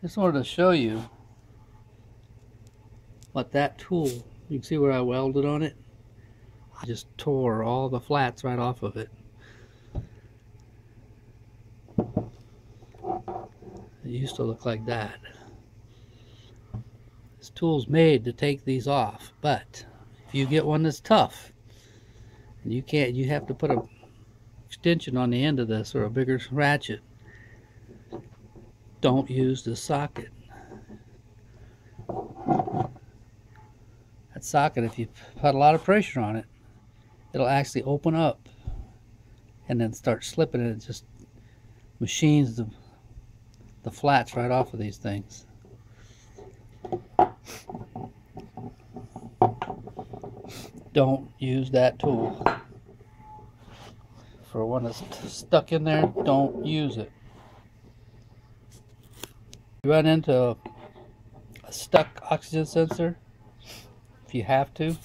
Just wanted to show you what that tool, you can see where I welded on it. I just tore all the flats right off of it. It used to look like that. This tool's made to take these off, but if you get one that's tough, and you have to put an extension on the end of this or a bigger ratchet. Don't use the socket. That socket, if you put a lot of pressure on it, it'll actually open up and then start slipping, and it just machines the flats right off of these things. Don't use that tool. For one that's stuck in there, don't use it. You run into a stuck oxygen sensor, if you have to,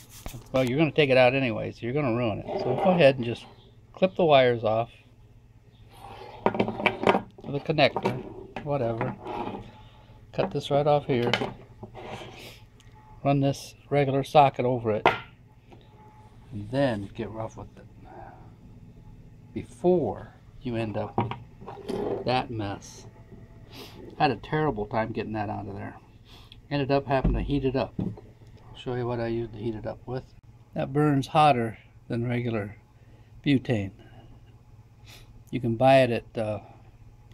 well, you're going to take it out anyway, so you're going to ruin it. So go ahead and just clip the wires off with a connector, whatever. Cut this right off here. Run this regular socket over it, and then get rough with it before you end up with that mess. I had a terrible time getting that out of there. Ended up having to heat it up. I'll show you what I used to heat it up with. That burns hotter than regular butane. You can buy it at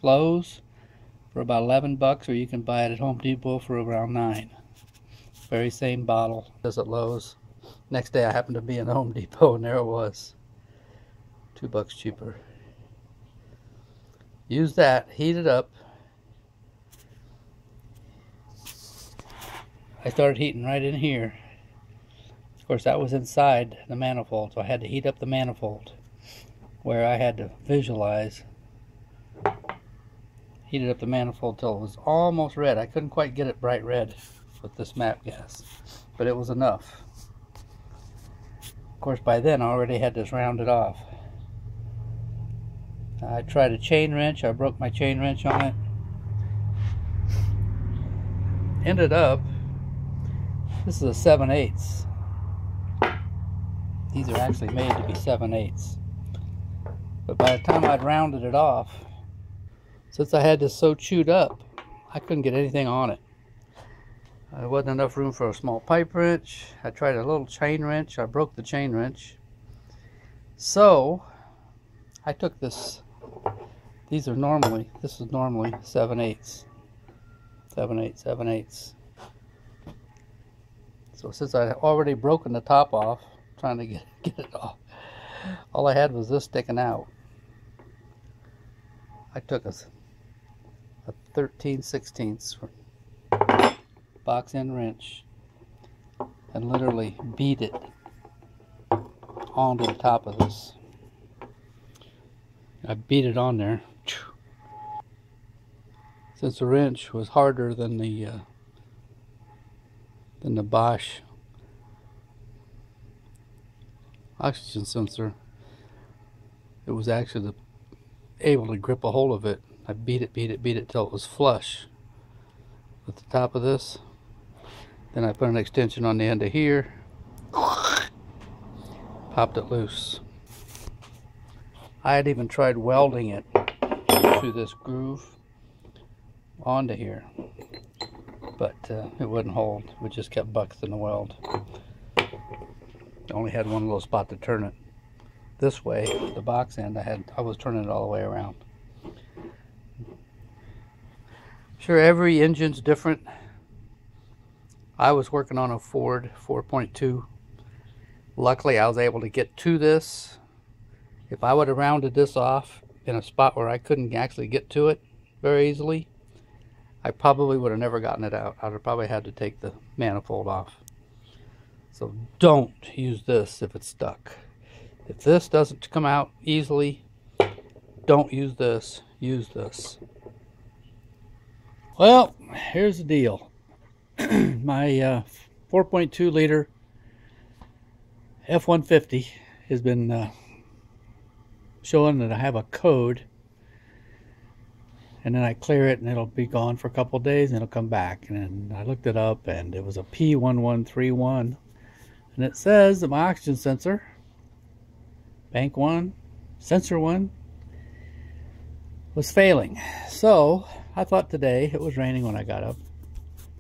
Lowe's for about 11 bucks, or you can buy it at Home Depot for around 9. Very same bottle as at Lowe's. Next day I happened to be in Home Depot and there it was. $2 cheaper. Use that, heat it up. I started heating right in here. Of course, that was inside the manifold, so I had to heat up the manifold where I had to visualize. Heated up the manifold till it was almost red. I couldn't quite get it bright red with this MAP gas, but it was enough. Of course, by then I already had this rounded off. I tried a chain wrench. I broke my chain wrench on it. Ended up, this is a 7/8. These are actually made to be 7/8. But by the time I'd rounded it off, since I had this so chewed up, I couldn't get anything on it. There wasn't enough room for a small pipe wrench. I tried a little chain wrench. I broke the chain wrench. So I took this. This is normally 7/8. 7/8, 7/8. So since I had already broken the top off, trying to get it off, all I had was this sticking out. I took a 13/16 box end wrench and literally beat it onto the top of this. I beat it on there. Since the wrench was harder than the Bosch oxygen sensor, it was actually able to grip a hold of it. I beat it till it was flush with the top of this. Then I put an extension on the end of here, popped it loose. I had even tried welding it through this groove onto here, but it wouldn't hold. It just kept bucking the weld. I only had one little spot to turn it this way. The box end, I was turning it all the way around. Sure, every engine's different. I was working on a Ford 4.2. Luckily, I was able to get to this. If I would have rounded this off in a spot where I couldn't actually get to it very easily, I probably would have never gotten it out. I'd have probably had to take the manifold off. So don't use this if it's stuck. If this doesn't come out easily, don't use this. Use this. Well, here's the deal. My 4.2 liter F-150 has been showing that I have a code, and then I clear it and it'll be gone for a couple days and it'll come back. And I looked it up and it was a P1131, and it says that my oxygen sensor, bank 1, sensor 1, was failing. So I thought today, it was raining when I got up,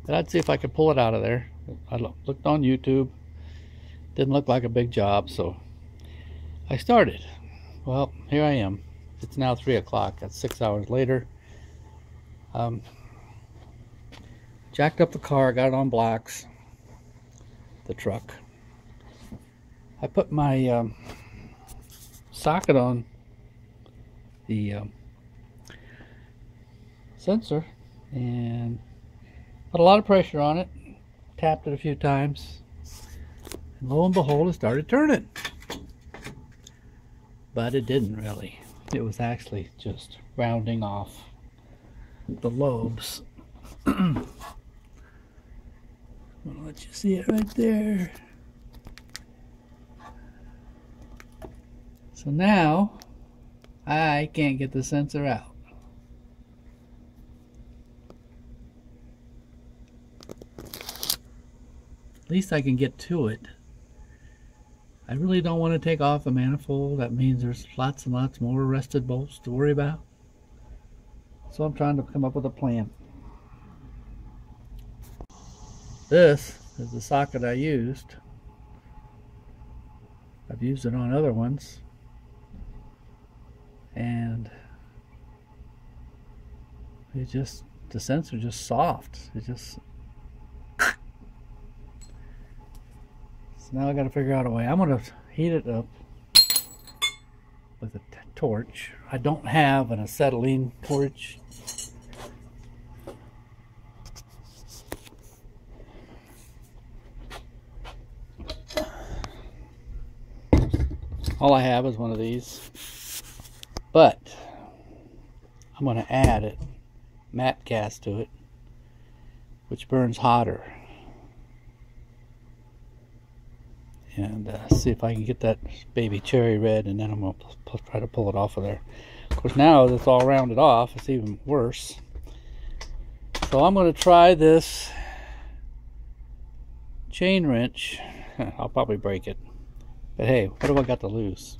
that I'd see if I could pull it out of there. I looked on YouTube, didn't look like a big job, so I started. Well, here I am. It's now 3 o'clock. That's 6 hours later. Jacked up the car, got it on blocks, the truck. I put my socket on the sensor and put a lot of pressure on it, tapped it a few times, and lo and behold, it started turning. But it didn't really. It was actually just rounding off the lobes. I'm gonna let you see it right there. So now I can't get the sensor out. At least I can get to it. I really don't want to take off the manifold. That means there's lots and lots more rusted bolts to worry about. So I'm trying to come up with a plan. This is the socket I used. I've used it on other ones. And it just, the sensor just soft. It just... So now I got to figure out a way. I'm going to heat it up with a torch. I don't have an acetylene torch. All I have is one of these. But I'm going to add it, matte gas to it, which burns hotter. And see if I can get that baby cherry red, and then I'm going to try to pull it off of there. Of course, now that it's all rounded off, it's even worse. So I'm going to try this chain wrench. I'll probably break it. But hey, what have I got to lose?